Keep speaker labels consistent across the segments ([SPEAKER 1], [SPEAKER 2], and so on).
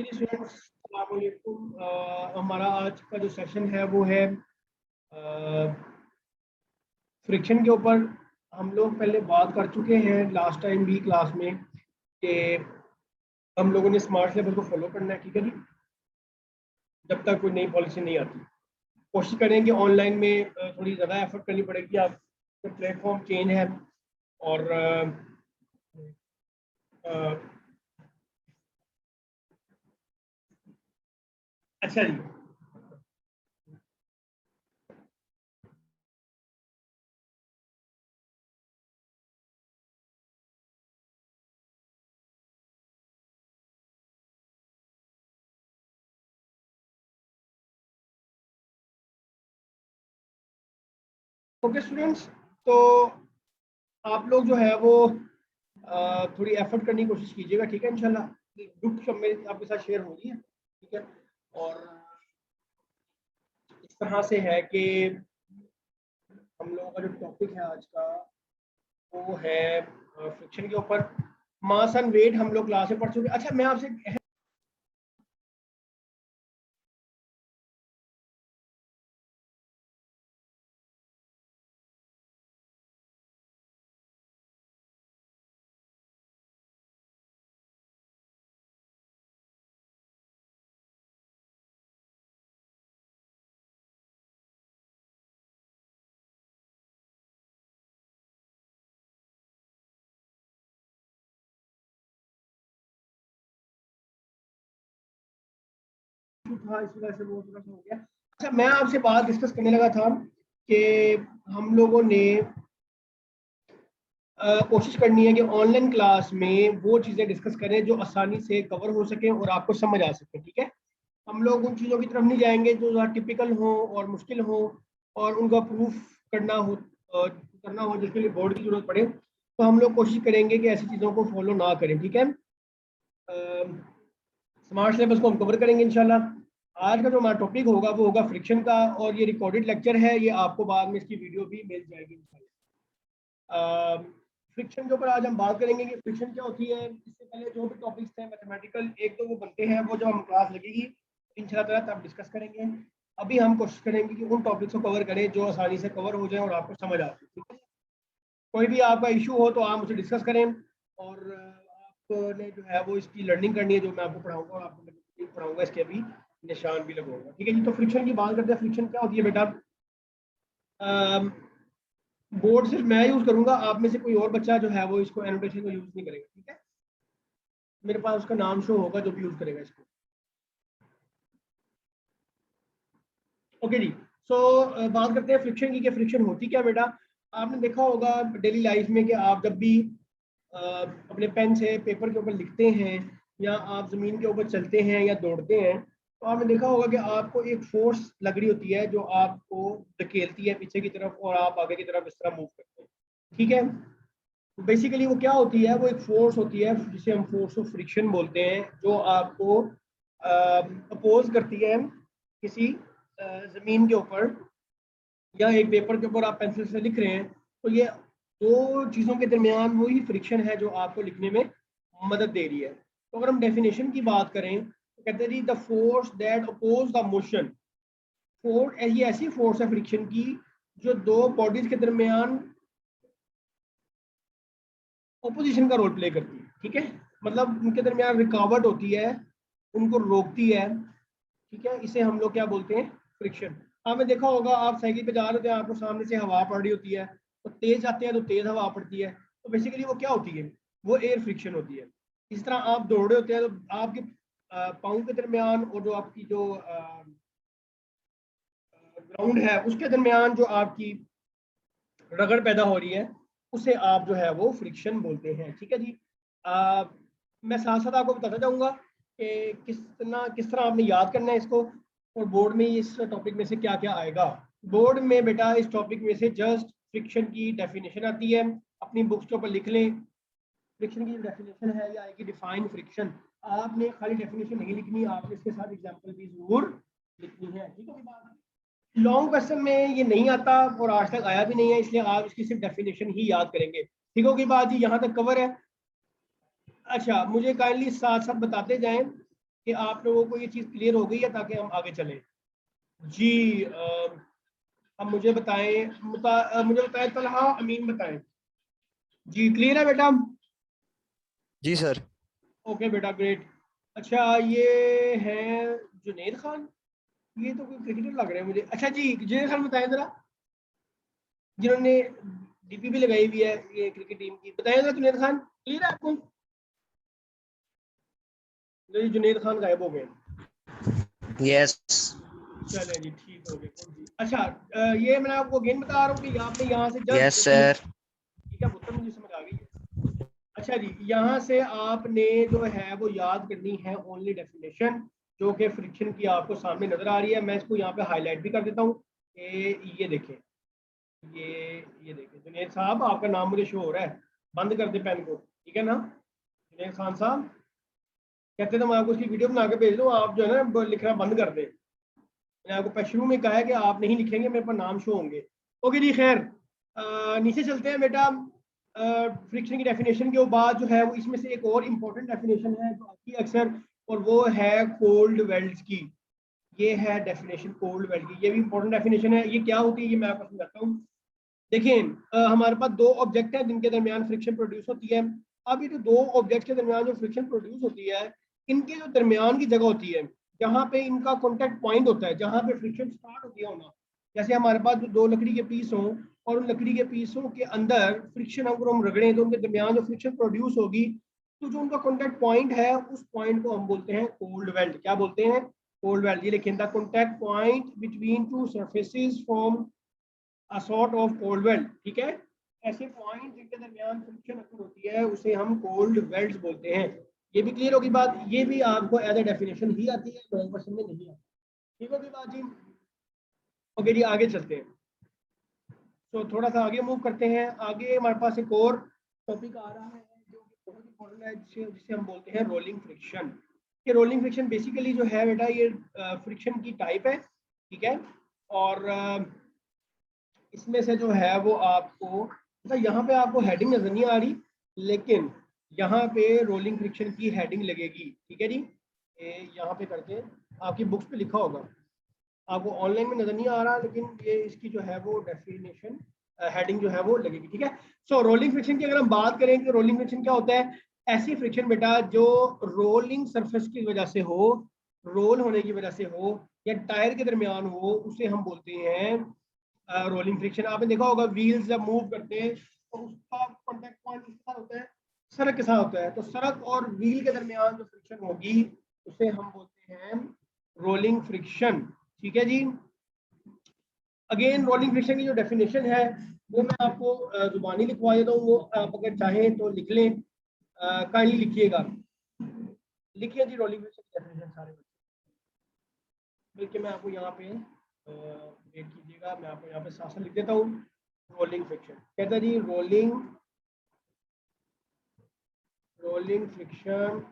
[SPEAKER 1] Students, अस्सलाम वालेकुम। हमारा आज का जो सेशन है वो है फ्रिक्शन के ऊपर। हम लोग पहले बात कर चुके हैं लास्ट टाइम भी क्लास में कि हम लोगों ने स्मार्ट सिलेबस को फॉलो करना है, ठीक है जी, जब तक कोई नई पॉलिसी नहीं आती। कोशिश करेंगे ऑनलाइन में थोड़ी ज़्यादा एफर्ट करनी पड़ेगी। आप प्लेटफॉर्म चेंज है और अच्छा जी, ओके स्टूडेंट्स, तो आप लोग जो है वो थोड़ी एफर्ट करने की कोशिश कीजिएगा, ठीक है। इंशाल्लाह ग्रुप सब में आपके साथ शेयर होगी, ठीक है। और इस तरह से है कि हम लोगों का जो टॉपिक है आज का वो है फ्रिक्शन के ऊपर। मास एंड वेट हम लोग क्लास में पढ़ चुके। अच्छा, मैं आपसे था, इस वजह से वो थोड़ा सा हो गया। अच्छा, मैं आपसे बात डिस्कस करने लगा था कि हम लोगों ने कोशिश करनी है कि ऑनलाइन क्लास में वो चीज़ें डिस्कस करें जो आसानी से कवर हो सके और आपको समझ आ सके, ठीक है। हम लोग उन चीज़ों की तरफ नहीं जाएंगे जो ज़्यादा टिपिकल हो और मुश्किल हो और उनका प्रूफ करना हो जिसके लिए बोर्ड की जरूरत पड़े। तो हम लोग कोशिश करेंगे कि ऐसी चीज़ों को फॉलो ना करें, ठीक है। स्मार्ट सिलेबस को हम कवर करेंगे इंशाल्लाह। आज का जो हमारा टॉपिक होगा वो होगा फ्रिक्शन का, और ये रिकॉर्डेड लेक्चर है, ये आपको बाद में इसकी वीडियो भी मिल जाएगी इंशाल्लाह। फ्रिक्शन के ऊपर आज हम बात करेंगे कि फ्रिक्शन क्या होती है। इससे पहले जो भी टॉपिक्स थे मैथमेटिकल एक दो वो बनते हैं, वो जब हम क्लास लगेगी इंशाल्लाह तब डिस्कस करेंगे। अभी हम कोशिश करेंगे कि उन टॉपिक्स को कवर करें जो आसानी से कवर हो जाए और आपको समझ आ जाए, ठीक है। कोई भी आपका इशू हो तो आप मुझसे डिस्कस करें, और आपने जो है वो इसकी लर्निंग करनी है जो मैं आपको पढ़ाऊंगा, और आपको मैं पढ़ाऊंगा इसके अभी निशान भी लगाऊंगा, ठीक है जी। तो फ्रिक्शन की बात करते हैं। फ्रिक्शन क्या होती है बेटा? बोर्ड सिर्फ मैं यूज करूंगा, आप में से कोई और बच्चा जो है वो इसको एनोटेशन को यूज नहीं करेगा, ठीक है। मेरे पास उसका नाम शो होगा जो भी यूज करेगा इसको, ओके जी। सो बात करते हैं फ्रिक्शन की कि फ्रिक्शन होती क्या बेटा। आपने देखा होगा डेली लाइफ में कि आप जब भी अपने पेन से पेपर के ऊपर लिखते हैं या आप ज़मीन के ऊपर चलते हैं या दौड़ते हैं, तो आपने देखा होगा कि आपको एक फोर्स लग रही होती है जो आपको धकेलती है पीछे की तरफ और आप आगे की तरफ इस तरह मूव करते हैं, ठीक है। बेसिकली वो क्या होती है? वो एक फोर्स होती है जिसे हम फोर्स ऑफ फ्रिक्शन बोलते हैं, जो आपको अपोज करती है किसी ज़मीन के ऊपर या एक पेपर के ऊपर आप पेंसिल से लिख रहे हैं। तो ये दो चीज़ों के दरमियान वही फ्रिक्शन है जो आपको लिखने में मदद दे रही है। तो अगर हम डेफिनेशन की बात करें तो कहते हैं जी the force that oppose the motion. Force, ये ऐसी फोर्स है फ्रिक्शन की जो दो बॉडीज के दरमियान ऑपोजिशन का रोल प्ले करती है, ठीक है। मतलब उनके दरमियान रुकावट होती है, उनको रोकती है, ठीक है। इसे हम लोग क्या बोलते हैं? फ्रिक्शन। आपने देखा होगा आप साइकिल पे जा रहे होते हैं, आपको सामने से हवा पड़ रही होती है, तो तेज आते हैं तो तेज हवा पड़ती है, तो बेसिकली वो क्या होती है? वो एयर फ्रिक्शन होती है। इस तरह आप दौड़ रहे होते हैं तो आपके पाँव के दरमियान और जो आपकी जो ग्राउंड है उसके दरमियान जो आपकी रगड़ पैदा हो रही है उसे आप जो है वो फ्रिक्शन बोलते हैं, ठीक है जी। मैं साथ साथ आपको बताता जाऊंगा कि किस तरह आपने याद करना है इसको, और बोर्ड में इस टॉपिक में से क्या क्या आएगा। बोर्ड में बेटा इस टॉपिक में से जस्ट फ्रिक्शन की डेफिनेशन आती है, अपनी बुक्स के ऊपर लिख लें। फ्रिक्शन की डेफिनेशन है या आएगी डिफाइन फ्रिक्शन। आपने खाली डेफिनेशन नहीं लिखनी, आपने इसके साथ एग्जाम्पल भी जरूर लिखनी है, ठीक है। लॉन्ग क्वेश्चन में ये नहीं आता और आज तक आया भी नहीं है, इसलिए आप इसकी सिर्फ डेफिनेशन ही याद करेंगे, ठीक होगी बात जी? यहाँ तक कवर है। अच्छा, मुझे काइंडली साथ साथ बताते जाएं कि आप लोगों को ये चीज़ क्लियर हो गई है ताकि हम आगे चलें। जी अब मुझे बताएं, मुझे बताएं तलहा अमीन बताएं। जी क्लियर है बेटा?
[SPEAKER 2] जी सर।
[SPEAKER 1] ओके बेटा ग्रेट। अच्छा ये है जुनेद खान, ये तो कोई क्रिकेटर लग रहे हैं मुझे। अच्छा जी जुनेद खान बताएं जरा, जिन्होंने डीपी भी लगाई हुई है ये क्रिकेट टीम की, बताएं जरा जुनेद खान, क्लियर है आपको? जी जुनेद खान गायब हो गए।
[SPEAKER 2] यस।
[SPEAKER 1] चले जी ठीक हो गए जी। अच्छा ये मैं आपको अगेन बता रहा हूँ कि आपने यहाँ से जस्ट
[SPEAKER 2] यस सर।
[SPEAKER 1] ठीक है पुत्र, मुझे समझ आ गई है। अच्छा जी यहाँ से आपने जो है वो याद करनी है ओनली डेफिनेशन, जो कि फ्रिक्शन की आपको सामने नजर आ रही है। मैं इसको यहाँ पे हाईलाइट भी कर देता हूँ कि ये देखें, ये देखें जुनेद साहब आपका नाम मुझे शो हो रहा है, बंद कर दे पेन को, ठीक है ना जुनेद खान साहब? कहते तो मैं आपको उसकी वीडियो बना के भेज दूँ, आप जो है ना लिखना बंद कर दें। मैंने आपको शुरू में कहा है कि आप नहीं लिखेंगे मेरे पर नाम शो होंगे। ओके जी खैर नीचे चलते हैं बेटा। फ्रिक्शन की डेफिनेशन के बाद जो है वो इसमें से एक और इम्पोर्टेंट डेफिनेशन है जो आती है अक्सर, और वो है कोल्ड वेल्ड्स की। ये है डेफिनेशन कोल्ड वेल्ड की, ये भी इम्पोर्टेंट डेफिनेशन है। ये क्या होती है ये मैं आपको समझाता हूँ। देखिए हमारे पास दो ऑब्जेक्ट है जिनके दरमियान फ्रिक्शन प्रोड्यूस होती है। अब ये जो दो ऑब्जेक्ट के दरमियान जो फ्रिक्शन प्रोड्यूस होती है, इनके जो दरमियान की जगह होती है जहाँ पे इनका कॉन्टेक्ट पॉइंट होता है, जहाँ पे फ्रिक्शन स्टार्ट होती है होना, जैसे हमारे पास जो दो लकड़ी के पीस हों और उन लकड़ी के पीसों के अंदर फ्रिक्शन अगर हम रगड़ें तो उनके दरमियान जो फ्रिक्शन प्रोड्यूस होगी, तो जो उनका कॉन्टेक्ट पॉइंट है उस पॉइंट को हम बोलते हैं कोल्ड वेल्ड। क्या बोलते हैं? Cold weld. ये लिखें, the contact point between two surfaces from a sort of cold weld. ठीक है, ऐसे पॉइंट जिनके दरमियान फ्रिक्शन अक्सर होती है उसे हम कोल्ड वेल्ड्स बोलते हैं। ये भी क्लियर होगी बात? ये भी आपको एज ए डेफिनेशन ही आती है, 9% में नहीं आती। ठीक होगी बात जी? ओके जी आगे चलते हैं। तो थोड़ा सा आगे मूव करते हैं। आगे हमारे पास एक और टॉपिक आ रहा है जो कि बहुत इंपॉर्टेंट है, जिसे जिसे हम बोलते हैं रोलिंग फ्रिक्शन। ये रोलिंग फ्रिक्शन बेसिकली जो है बेटा ये फ्रिक्शन की टाइप है, ठीक है। और इसमें से जो है वो आपको मतलब यहाँ पे आपको हेडिंग नजर नहीं आ रही, लेकिन यहाँ पे रोलिंग फ्रिक्शन की हेडिंग लगेगी, ठीक है जी। यहाँ पे करके आपकी बुक्स पे लिखा होगा, आपको ऑनलाइन में नजर नहीं आ रहा, लेकिन ये इसकी जो है वो डेफिनेशन हेडिंग जो है वो लगेगी, ठीक है। सो रोलिंग फ्रिक्शन की अगर हम बात करें कि रोलिंग फ्रिक्शन क्या होता है, ऐसी फ्रिक्शन बेटा जो रोलिंग सरफेस की वजह से हो, रोल होने की वजह से हो, या टायर के दरमियान हो, उसे हम बोलते हैं रोलिंग फ्रिक्शन। आपने देखा होगा व्हील्स जब मूव करते हैं तो उसका कॉन्टेक्ट पॉइंट किसके साथ होता है? सड़क के साथ होता है। तो सड़क और व्हील के दरमियान जो फ्रिक्शन होगी उसे हम बोलते हैं रोलिंग फ्रिक्शन, ठीक है जी। अगेन रोलिंग फ्रिक्शन की जो डेफिनेशन है वो मैं आपको जुबानी लिखवा देता हूँ, वो आप अगर चाहें तो लिख लें, काइंडली लिखिएगा। लिखिए जी रोलिंग फ्रिक्शन की डेफिनेशन सारे बच्चे, बल्कि मैं आपको यहाँ पे वेट कीजिएगा, मैं आपको यहाँ पे साथ साथ लिख देता हूँ। रोलिंग फ्रिक्शन कहता है जी, rolling friction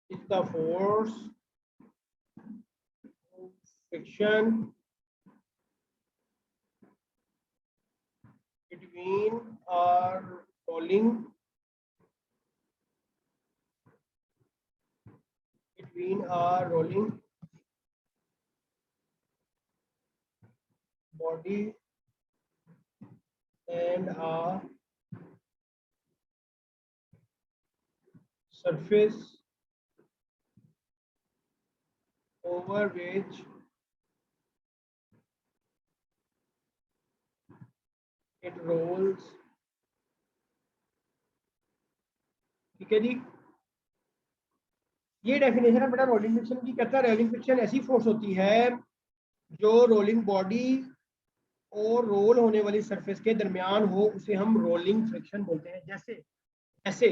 [SPEAKER 1] is the force of friction between a rolling body and a surface over which it rolls, ठीक है जी। ये डेफिनेशन है बेटा रोलिंग फ्रिक्शन की। कहता है रोलिंग फ्रिक्शन ऐसी फोर्स होती है जो रोलिंग बॉडी और रोल होने वाली सरफेस के दरमियान हो, उसे हम रोलिंग फ्रिक्शन बोलते हैं। जैसे ऐसे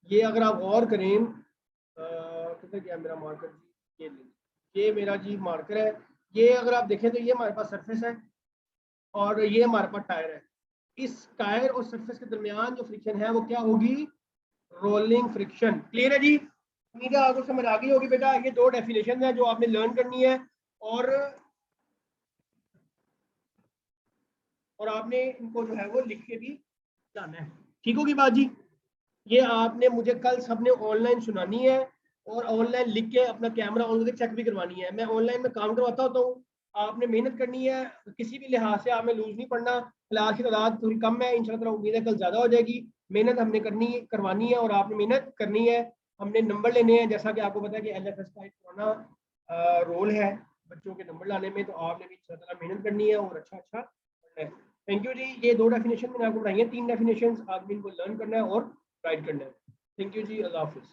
[SPEAKER 1] ये अगर आप गौर करें, कितना क्या मेरा मार्कर जी, ये मेरा जी मार्कर है। ये अगर आप देखें तो ये हमारे पास सरफेस है और ये हमारे पास टायर है। इस टायर और सरफेस के दरमियान जो फ्रिक्शन है वो क्या होगी? Rolling friction. क्लियर है जी? उम्मीद है आपको समझ आ गई होगी बेटा। ये दो डेफिनेशन है जो आपने लर्न करनी है, और आपने इनको जो है वो लिख के भी जाना है। ठीक होगी बात जी? ये आपने मुझे कल सबने ऑनलाइन सुनानी है और ऑनलाइन लिख के अपना कैमरा ऑन करके चेक भी करवानी है। मैं ऑनलाइन में काम करवाता होता हूँ, आपने मेहनत करनी है, किसी भी लिहाज से आपने लूज नहीं पड़ना। क्लास की तादाद थोड़ी कम है, इंशाल्लाह उम्मीद है कल ज़्यादा हो जाएगी। मेहनत हमने करवानी है और आपने मेहनत करनी है। हमने नंबर लेने हैं, जैसा कि आपको पता है कि LFS का एक पुराना रोल है बच्चों के नंबर लाने में, तो आपने भी इंशाल्लाह मेहनत करनी है और अच्छा पढ़ना है। थैंक यू जी। ये 2 डेफिनेशन मैंने आपको बताई है, 3 डेफिनेशन आपने इनको लर्न करना है और राइट करना है। थैंक यू जी, अल्लाह हाफिज़।